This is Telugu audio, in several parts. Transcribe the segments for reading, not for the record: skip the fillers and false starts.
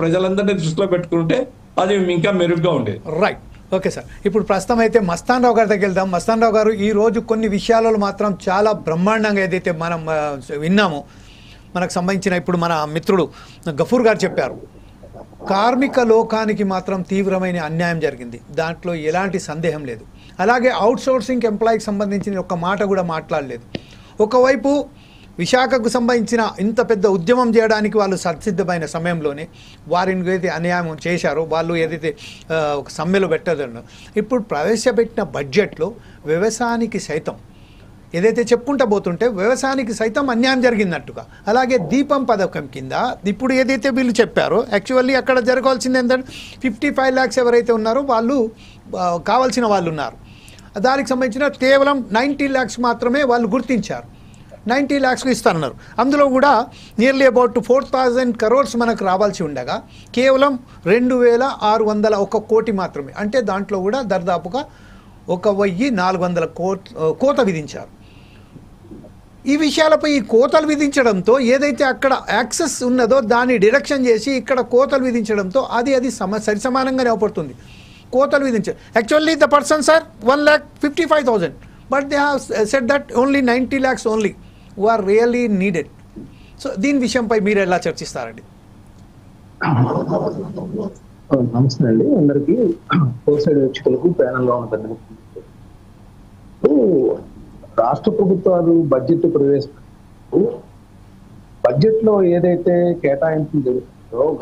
ప్రజలందరినీ దృష్టిలో పెట్టుకుంటే అది ఇంకా మెరుగ్గా ఉండేది. Right, okay sir. ఇప్పుడు ప్రస్తుతం అయితే మస్తాన్ రావు గారి దగ్గరికి వెళ్దాం. మస్తాన్ రావు గారు, ఈ రోజు కొన్ని విషయాలలో మాత్రం చాలా బ్రహ్మాండంగా ఏదైతే మనం విన్నామో, మనకు సంబంధించిన ఇప్పుడు మన మిత్రుడు గఫూర్ గారు చెప్పారు, కార్మిక లోకానికి మాత్రం తీవ్రమైన అన్యాయం జరిగింది, దాంట్లో ఎలాంటి సందేహం లేదు. అలాగే అవుట్సోర్సింగ్ ఎంప్లాయీకి సంబంధించిన ఒక్క మాట కూడా మాట్లాడలేదు. ఒకవైపు విశాఖకు సంబంధించిన ఇంత పెద్ద ఉద్యమం చేయడానికి వాళ్ళు సంసిద్ధమైన సమయంలోనే వారిని ఏదైతే అన్యాయం చేశారో, వాళ్ళు ఏదైతే ఒక సమ్మెలో పెట్టదన్నో, ఇప్పుడు ప్రవేశపెట్టిన బడ్జెట్లో వ్యవసాయానికి సైతం ఏదైతే చెప్పుకుంటా పోతుంటే వ్యవసాయానికి సైతం అన్యాయం జరిగినట్టుగా, అలాగే దీపం పథకం కింద ఇప్పుడు ఏదైతే వీళ్ళు చెప్పారో, యాక్చువల్లీ అక్కడ జరగాల్సింది ఏంటంటే 55 lakhs ఎవరైతే ఉన్నారో వాళ్ళు కావాల్సిన వాళ్ళు ఉన్నారు, దానికి సంబంధించిన కేవలం 90 lakhs మాత్రమే వాళ్ళు గుర్తించారు. 90 lakhs ఇస్తారన్నారు. అందులో కూడా నియర్లీ అబౌట్ 4,000 crores మనకు రావాల్సి ఉండగా కేవలం 2,601 కోటి మాత్రమే, అంటే దాంట్లో కూడా దాదాపుగా 1,400 కోత విధించారు. ఈ విషయాలపై ఈ కోతలు విధించడంతో ఏదైతే అక్కడ యాక్సెస్ ఉన్నదో దాన్ని డిడక్షన్ చేసి ఇక్కడ కోతలు విధించడంతో అది సరిసమానంగానే అవపడుతుంది. కోతలు విధించారు. Actually the persons are 1,55,000, but they have said that only 90 lakhs only who are really needed. So దీని విషయంపై మీరు ఎలా చర్చిస్తారండి? నమస్తే అండి అందరికీ, సైడ్ వీక్షకులకు, ప్యానల్లో ఉన్న పెద్దలకు. రాష్ట్ర ప్రభుత్వాలు బడ్జెట్ ప్రవేశపెట్టినప్పుడు బడ్జెట్ లో ఏదైతే కేటాయింపులు జరుగుతుందో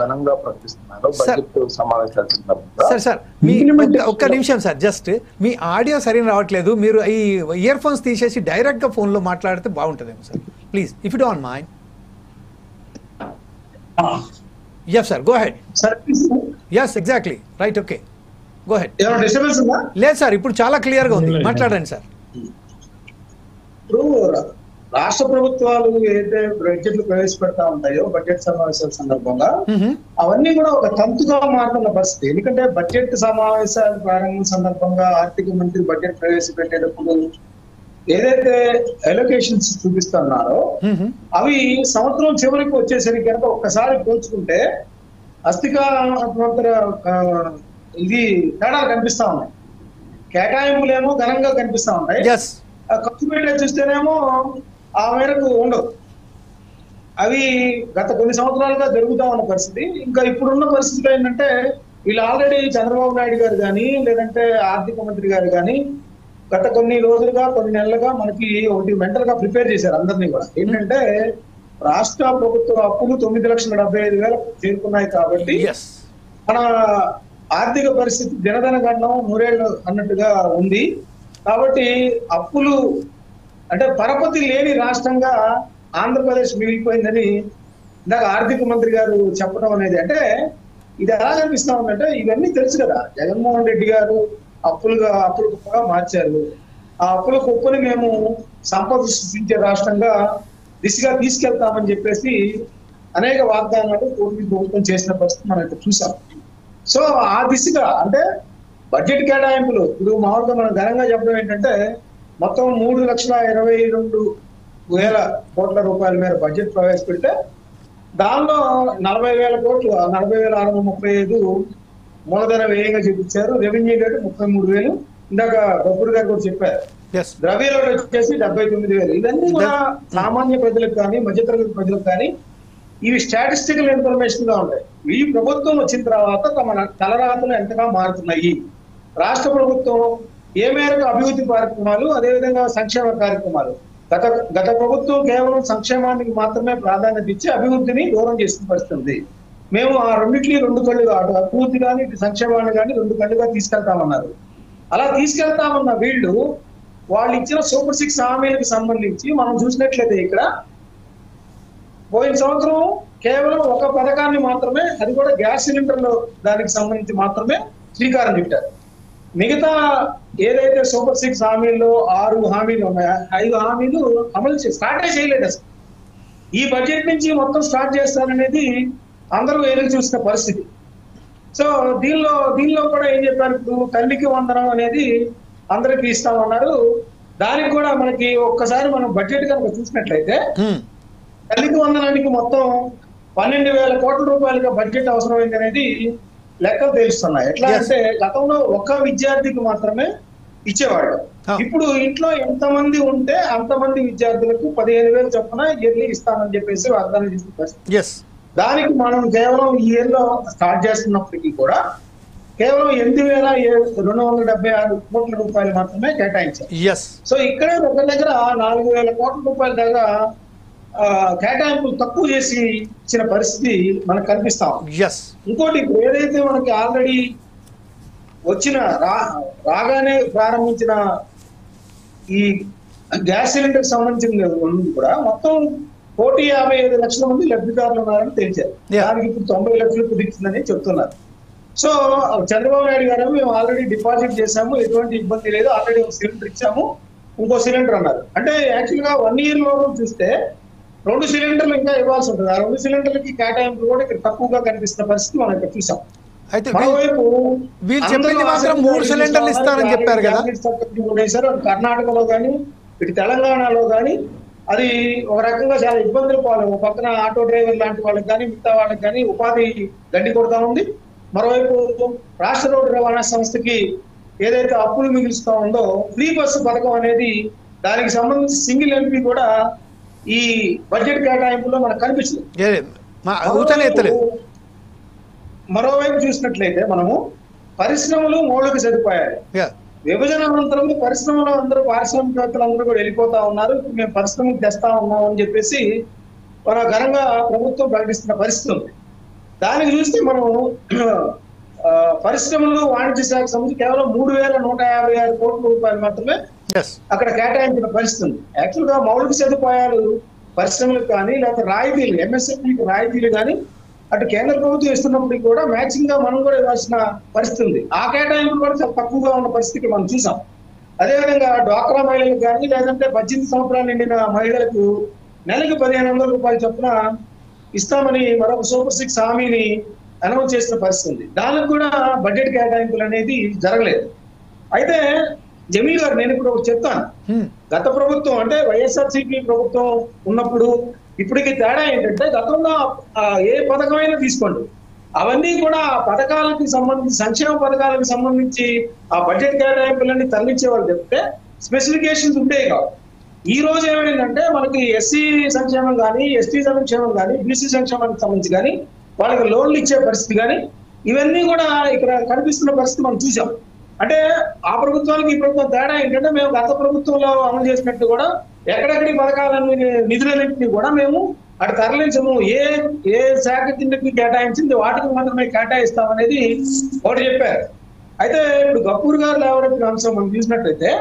ఘనంగా ప్రకటిస్తున్నారో బడ్జెట్ సమావేశాలు ఒక్క నిమిషం సార్, జస్ట్ మీ ఆడియో సరైన రావట్లేదు, మీరు ఈ ఇయర్ ఫోన్స్ తీసేసి డైరెక్ట్ గా ఫోన్ లో మాట్లాడితే బాగుంటుందేమో sir, please if you don't mind. yes sir, go ahead sir. yes exactly right, okay, go ahead. Disturbance ఉందా? లేదు సార్, ఇప్పుడు చాలా క్లియర్ గా ఉంది, మాట్లాడండి సార్. ఇప్పుడు రాష్ట్ర ప్రభుత్వాలు ఏదైతే బడ్జెట్లు ప్రవేశపెడతా ఉంటాయో బడ్జెట్ సమావేశాల సందర్భంగా అవన్నీ కూడా ఒక తంతుగా మారుతున్న పరిస్థితి. ఎందుకంటే బడ్జెట్ సమావేశాల ప్రారంభం సందర్భంగా ఆర్థిక మంత్రి బడ్జెట్ ప్రవేశపెట్టేటప్పుడు ఏదైతే అలొకేషన్స్ చూపిస్తున్నారో అవి సంవత్సరం చివరికి వచ్చేసరికి కనుక ఒక్కసారి పోల్చుకుంటే అస్థికాంతర ఇది తేడా కనిపిస్తా ఉన్నాయి. కేటాయింపులేమో ఘనంగా కనిపిస్తా ఉంటాయి, ఖర్చు పెట్టే చూస్తేనేమో ఆ మేరకు ఉండవు. అవి గత కొన్ని సంవత్సరాలుగా జరుగుతా ఉన్న పరిస్థితి. ఇంకా ఇప్పుడున్న పరిస్థితిలో ఏంటంటే వీళ్ళు ఆల్రెడీ చంద్రబాబు నాయుడు గారు కానీ లేదంటే ఆర్థిక మంత్రి గారు కానీ గత కొన్ని రోజులుగా కొన్ని నెలలుగా మనకి ఒకటి మెంటల్ గా ప్రిపేర్ చేశారు అందరినీ కూడా. ఏంటంటే రాష్ట్ర ప్రభుత్వ అప్పులు 9,75,000 చేరుకున్నాయి కాబట్టి మన ఆర్థిక పరిస్థితి జనధన గండం 100 అన్నట్టుగా ఉంది. కాబట్టి అప్పులు అంటే పరపతి లేని రాష్ట్రంగా ఆంధ్రప్రదేశ్ మిగిలిపోయిందని ఇందాక ఆర్థిక మంత్రి గారు చెప్పడం అనేది, అంటే ఇది ఎలా కనిపిస్తా ఉందంటే ఇవన్నీ తెలుసు కదా, జగన్మోహన్ రెడ్డి గారు అప్పులు కుప్పగా మార్చారు. ఆ అప్పుల కుప్పని మేము సంపద సృష్టించే రాష్ట్రంగా దిశగా తీసుకెళ్తామని చెప్పేసి అనేక వాగ్దానాలు ప్రభుత్వం చేసిన పరిస్థితి మనం ఇక్కడ చూసాం. సో ఆ దిశగా అంటే బడ్జెట్ కేటాయింపులు ఇప్పుడు మామూలుగా మనం ఘనంగా చెప్పడం ఏంటంటే మొత్తం 3,22,000 కోట్ల రూపాయల మేర బడ్జెట్ ప్రవేశపెడితే దానిలో 40,000 కోట్లు 40,635 మూలధన వ్యయంగా చూపించారు. Revenue rate 33,000. ఇందాక గబ్బూర్ గారు కూడా చెప్పారు. ద్రవ్య లోటు వచ్చేసి 79,000. ఇవన్నీ కూడా సామాన్య ప్రజలకు కానీ మధ్యతరగతి ప్రజలకు కానీ ఇవి స్టాటిస్టికల్ ఇన్ఫర్మేషన్ గా ఉంటాయి. ఈ ప్రభుత్వం వచ్చిన తర్వాత తమ తలరాతలు ఎంతగా మారుతున్నాయి, రాష్ట్ర ప్రభుత్వం ఏ మేరకు అభివృద్ధి కార్యక్రమాలు అదేవిధంగా సంక్షేమ కార్యక్రమాలు, గత ప్రభుత్వం కేవలం సంక్షేమానికి మాత్రమే ప్రాధాన్యత ఇచ్చి అభివృద్ధిని దూరం చేసిన పరిస్థితి. మేము ఆ రెండింటినీ 2 కళ్ళుగా అటు అభివృద్ధి కానీ ఇటు సంక్షేమాన్ని కానీ 2 కళ్ళుగా తీసుకెళ్తామన్నారు. అలా తీసుకెళ్తామన్న వీళ్ళు వాళ్ళు ఇచ్చిన సూపర్ 6 హామీలకు సంబంధించి మనం చూసినట్లయితే ఇక్కడ పోయిన సంవత్సరం కేవలం ఒక పథకాన్ని మాత్రమే, అది కూడా గ్యాస్ సిలిండర్లు దానికి సంబంధించి మాత్రమే శ్రీకారం చుట్టారు. మిగతా ఏదైతే సూపర్ 6 హామీల్లో 6 హామీలు ఉన్నాయో 5 హామీలు అమలు స్టార్టే చేయలేదు అసలు. ఈ బడ్జెట్ నుంచి మొత్తం స్టార్ట్ చేస్తారనేది అందరూ ఎదురు చూసిన పరిస్థితి. సో దీనిలో కూడా ఏం చెప్పారు, ఇప్పుడు తల్లికి వందనం అనేది అందరికి ఇస్తామన్నారు. దానికి కూడా మనకి ఒక్కసారి మనం బడ్జెట్ కనుక చూసినట్లయితే తల్లికి వందనానికి మొత్తం 12,000 కోట్ల రూపాయలుగా బడ్జెట్ అవసరమైంది అనేది లెక్కలు తెలుస్తున్నాయి. ఎట్లా అంటే గతంలో ఒక విద్యార్థికి మాత్రమే ఇచ్చేవాడు. ఇప్పుడు ఇంట్లో ఎంతమంది ఉంటే అంతమంది విద్యార్థులకు 15,000 చొప్పున ఇయర్లీ ఇస్తామని చెప్పేసి వాగ్దానం చేసిన పరిస్థితి. దానికి మనం కేవలం ఈ ఇయర్ లో స్టార్ట్ చేస్తున్నప్పటికీ కూడా కేవలం 8,276 కోట్ల రూపాయలు మాత్రమే కేటాయించారు. సో ఇక్కడే ఒక దగ్గర 4,000 కోట్ల రూపాయల దాకా కేటాయింపులు తక్కువ చేసి ఇచ్చిన పరిస్థితి మనకు కనిపిస్తాం. ఇంకోటి ఇప్పుడు ఏదైతే మనకి ఆల్రెడీ వచ్చిన రాగానే ప్రారంభించిన ఈ గ్యాస్ సిలిండర్ సంబంధించిన కూడా మొత్తం 1,55 లక్షల మంది లబ్ధిదారులు ఉన్నారని తెలిసారు. దానికి ఇప్పుడు 90 లక్షలు కుదిరించిందని చెప్తున్నారు. సో చంద్రబాబు నాయుడు గారు మేము ఆల్రెడీ డిపాజిట్ చేశాము, ఎటువంటి ఇబ్బంది లేదు, ఆల్రెడీ ఒక సిలిండర్ ఇచ్చాము, ఇంకో సిలిండర్ అన్నారు. అంటే యాక్చువల్ గా 1 year లో చూస్తే 2 సిలిండర్లు ఇంకా ఇవ్వాల్సి ఉంటుంది. ఆ 2 సిలిండర్లకి కేటాయింపులు కూడా ఇక్కడ తక్కువగా కనిపిస్తున్న పరిస్థితి మనం ఇక్కడ చూసాం. మరోవైపు వీళ్ళు చెప్పింది మాత్రం 3 సిలిండర్లు ఇస్తారని చెప్పారు కదా. కర్ణాటకలో కానీ ఇటు తెలంగాణలో కానీ అది ఒక రకంగా చాలా ఇబ్బందులు పాలు. ఒక పక్కన ఆటో డ్రైవర్ లాంటి వాళ్ళకి కానీ మిగతా వాళ్ళకి కానీ ఉపాధి గడ్డి కొడతా ఉంది. మరోవైపు రాష్ట్ర రోడ్డు రవాణా సంస్థకి ఏదైతే అప్పులు మిగిలిస్తా ఉందో ఫ్రీ బస్సు పథకం అనేది దానికి సంబంధించి సింగిల్ ఎంపీ కూడా ఈ బడ్జెట్ కేటాయింపులో మనకు కనిపించింది. మరోవైపు చూసినట్లయితే మనము పరిశ్రమలు మౌలిక సదుపాయాలు విభజన అనంతరం పరిశ్రమలో అందరూ పారిశ్రామికవేత్తలు అందరూ కూడా వెళ్ళిపోతా ఉన్నారు. మేము పరిశ్రమకు తెస్తా ఉన్నాం అని చెప్పేసి మన ఘనంగా ప్రభుత్వం ప్రకటిస్తున్న పరిస్థితి ఉంది. దానికి చూస్తే మనం పరిశ్రమలు వాణిజ్య శాఖ సంబంధించి కేవలం 3,156 కోట్ల రూపాయలు మాత్రమే అక్కడ కేటాయించిన పరిస్థితి ఉంది. యాక్చువల్ గా మౌలిక సదుపాయాలు పరిశ్రమలకు కానీ లేకపోతే రాయితీలు ఎంఎస్ఎంఈకి రాయితీలు కానీ అటు కేంద్ర ప్రభుత్వం ఇస్తున్నప్పటికీ కూడా మ్యాచింగ్ గా మనం కూడా ఇవ్వాల్సిన పరిస్థితి ఉంది. ఆ కేటాయింపులు కూడా చాలా తక్కువగా ఉన్న పరిస్థితి మనం చూసాం. అదేవిధంగా డ్వాక్రా మహిళలకు కానీ లేదంటే 18 సంవత్సరాలు నిండిన మహిళలకు నెలకి 1,500 రూపాయలు చొప్పున ఇస్తామని మరొక సూపర్ 6 హామీని అనౌన్స్ చేసిన పరిస్థితి ఉంది. దానికి కూడా బడ్జెట్ కేటాయింపులు అనేది జరగలేదు. అయితే జమీల్ గారు నేను ఇప్పుడు చెప్తాను, గత ప్రభుత్వం అంటే వైఎస్ఆర్సీపీ ప్రభుత్వం ఉన్నప్పుడు ఇప్పటికి తేడా ఏంటంటే గతంలో ఏ పథకమైనా తీసుకోండి అవన్నీ కూడా పథకాలకు సంబంధించి సంక్షేమ పథకాలకు సంబంధించి ఆ బడ్జెట్ కేటాయింపులన్నీ తరలించేవాళ్ళు చెప్తే స్పెసిఫికేషన్స్ ఉండేవి కావు. ఈ రోజు ఏమైందంటే మనకి ఎస్సీ సంక్షేమం కానీ ఎస్టీ సంక్షేమం కానీ బీసీ సంక్షేమానికి సంబంధించి కానీ వాళ్ళకి లోన్లు ఇచ్చే పరిస్థితి కానీ ఇవన్నీ కూడా ఇక్కడ కనిపిస్తున్న పరిస్థితి మనం చూసాం. అంటే ఆ ప్రభుత్వానికి ఈ ప్రభుత్వం తేడా ఏంటంటే మేము గత ప్రభుత్వంలో అమలు చేసినట్టు కూడా ఎక్కడెక్కడి పథకాలన్నీ నిధులన్నింటినీ కూడా మేము అటు తరలించము, ఏ శాఖ కిందకి కేటాయించింది వాటికి మాత్రమే కేటాయిస్తామనేది ఒకటి చెప్పారు. అయితే ఇప్పుడు గఫూర్ గారు లేవనెత్తిన అంశం మనం చూసినట్లయితే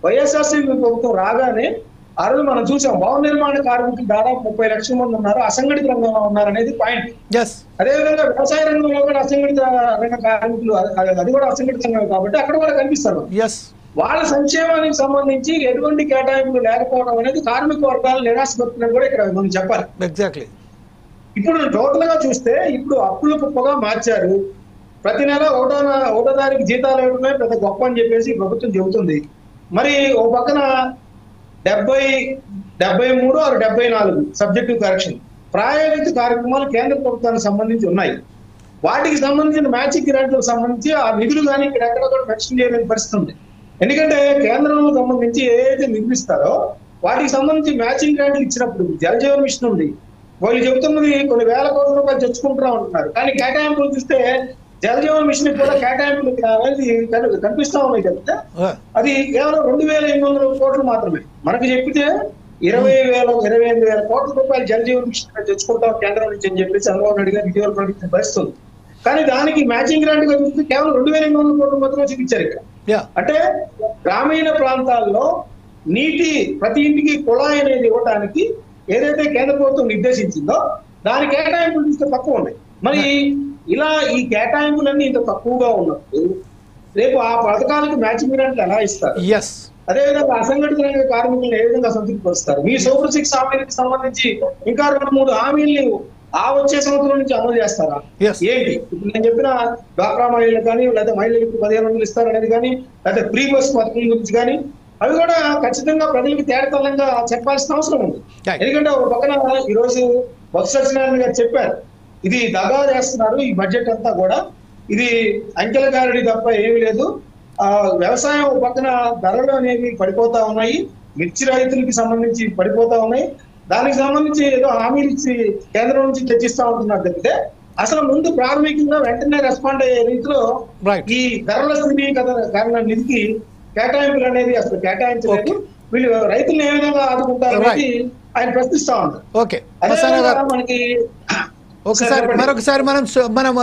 వైఎస్ఆర్సీపీ ప్రభుత్వం రాగానే ఆ రోజు మనం చూసాం భవన నిర్మాణ కార్మికులు దాదాపు 30 లక్షల మంది ఉన్నారు, అసంఘటిత రంగంలో ఉన్నారు అనేది పాయింట్. అదేవిధంగా వ్యవసాయ రంగంలో కూడా అసంఘటిత రంగ కార్మికులు అది కూడా అసంఘటిత రంగం కాబట్టి అక్కడ కూడా కనిపిస్తారు. వాళ్ళ సంక్షేమానికి సంబంధించి ఎటువంటి కేటాయింపులు లేకపోవడం అనేది కార్మిక వర్గాలు నిరాశపడుతున్నది కూడా ఇక్కడ మనం చెప్పాలి. ఎగ్జాక్ట్లీ. ఇప్పుడు టోటల్ గా చూస్తే ఇప్పుడు అప్పుల కుప్పగా మార్చారు. ప్రతి నెల ఒకటో తారీఖు జీతాలు ఇవ్వడమే పెద్ద గొప్ప అని చెప్పేసి ప్రభుత్వం చెబుతుంది. మరి ఓ పక్కన 73 or 74 సబ్జెక్టివ్ కరెక్షన్ ప్రాయోగిక కార్యక్రమాలు కేంద్ర ప్రభుత్వానికి సంబంధించి ఉన్నాయి. వాటికి సంబంధించిన మ్యాచింగ్ గ్రాంట్లకు సంబంధించి ఆ నిధులు కానీ ఇక్కడ ఎక్కడ కూడా మెన్షన్ చేయలేని పరిస్థితి ఉంది. ఎందుకంటే కేంద్రంలో సంబంధించి ఏదైతే నిధులు ఇస్తారో వాటికి సంబంధించి మ్యాచింగ్ గ్రాంట్లు ఇచ్చినప్పుడు జల్ జీవన్ మిషన్ ఉంది, వాళ్ళు చెబుతున్నది కొన్ని వేల కోట్ల రూపాయలు తెచ్చుకుంటా ఉంటున్నారు. కానీ కేటాయింపులు చూస్తే జల్ జీవన్ మిషన్ కూడా కేటాయింపులు అనేది కనిపిస్తా ఉన్నాయి చెప్తే అది కేవలం 2,800 కోట్లు మాత్రమే. మనకు చెప్పితే 20,000-28,000 కోట్ల రూపాయలు జల్ జీవన్ మిషన్ తెచ్చుకుంటాం కేంద్రం నుంచి అని చెప్పేసి చంద్రబాబు నాయుడు గారు ఇటీవల ప్రకటించిన పరిస్థితి. కానీ దానికి మ్యాచింగ్ గ్రాంట్ గా చూస్తే కేవలం 2,800 కోట్ల మాత్రమే చూపించారు ఇక్కడ. అంటే గ్రామీణ ప్రాంతాల్లో నీటి ప్రతి ఇంటికి కుళాయి అనేది ఇవ్వడానికి ఏదైతే కేంద్ర ప్రభుత్వం నిర్దేశించిందో దాని కేటాయింపులు చూస్తే తక్కువ ఉన్నాయి. మరి ఇలా ఈ కేటాయింపులన్నీ ఇంత తక్కువగా ఉన్నప్పుడు రేపు ఆ పథకాలకు మ్యాచింగ్ గ్రాంట్లు ఎలా ఇస్తారు? అదేవిధంగా అసంఘటిత రంగ కార్మికులను ఏ విధంగా సంతృప్తిపరుస్తారు? మీ సూపర్ 6 హామీలకు సంబంధించి ఇంకా 2-3 హామీలు వచ్చే సంవత్సరం నుంచి అమలు చేస్తారా ఏంటి? ఇప్పుడు నేను చెప్పిన డ్వాక్రా మహిళలు కానీ లేదా మహిళలకు 1,500 ఇస్తారనేది కానీ లేదా ఫ్రీ బస్ పథకం గురించి కానీ అవి కూడా ఖచ్చితంగా ప్రజలకు తేడతల్లంగా చెప్పాల్సిన అవసరం ఉంది. ఎందుకంటే ఒక పక్కన ఈరోజు బొత్స సత్యనారాయణ గారు చెప్పారు, ఇది దగా చేస్తున్నారు ఈ బడ్జెట్ అంతా కూడా, ఇది అంకెల గారడి తప్ప ఏమీ లేదు. వ్యవసాయం పక్కన ధరలు అనేవి పడిపోతా ఉన్నాయి, మిర్చి రైతులకి సంబంధించి పడిపోతా ఉన్నాయి, దానికి సంబంధించి ఏదో హామీలు ఇచ్చి కేంద్రం నుంచి తెచ్చిస్తా ఉంటున్నారు తప్పితే అసలు ముందు ప్రాథమికంగా వెంటనే రెస్పాండ్ అయ్యే రీతిలో ఈ ధరల స్థిరీకరణ నిధికి కేటాయింపులు అనేది అసలు కేటాయించలేదు. వీళ్ళు రైతులను ఏ విధంగా ఆదుకుంటారు అనేది ఆయన ప్రశ్నిస్తా ఉంటారు. ఓకే, మనకి మరొకసారి మనం